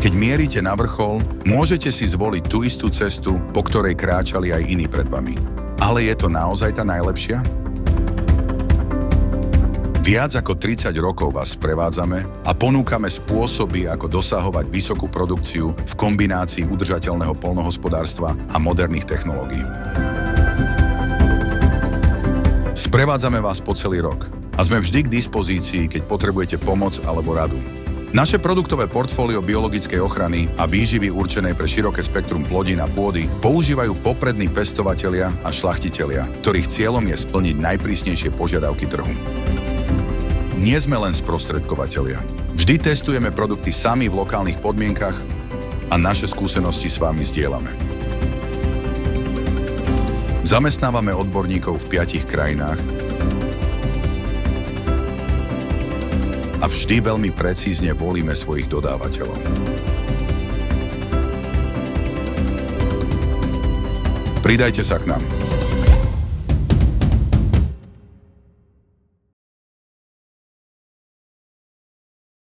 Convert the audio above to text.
Keď mierite na vrchol, môžete si zvoliť tú istú cestu, po ktorej kráčali aj iní pred vami. Ale je to naozaj tá najlepšia? Viac ako 30 rokov vás sprevádzame a ponúkame spôsoby, ako dosahovať vysokú produkciu v kombinácii udržateľného poľnohospodárstva a moderných technológií. Sprevádzame vás po celý rok a sme vždy k dispozícii, keď potrebujete pomoc alebo radu. Naše produktové portfólio biologickej ochrany a výživy určenej pre široké spektrum plodín a pôdy používajú poprední pestovatelia a šľachtitelia, ktorých cieľom je splniť najprísnejšie požiadavky trhu. Nie sme len sprostredkovatelia. Vždy testujeme produkty sami v lokálnych podmienkach a naše skúsenosti s vami zdieľame. Zamestnávame odborníkov v 5 krajinách a vždy veľmi precízne volíme svojich dodávateľov. Pridajte sa k nám.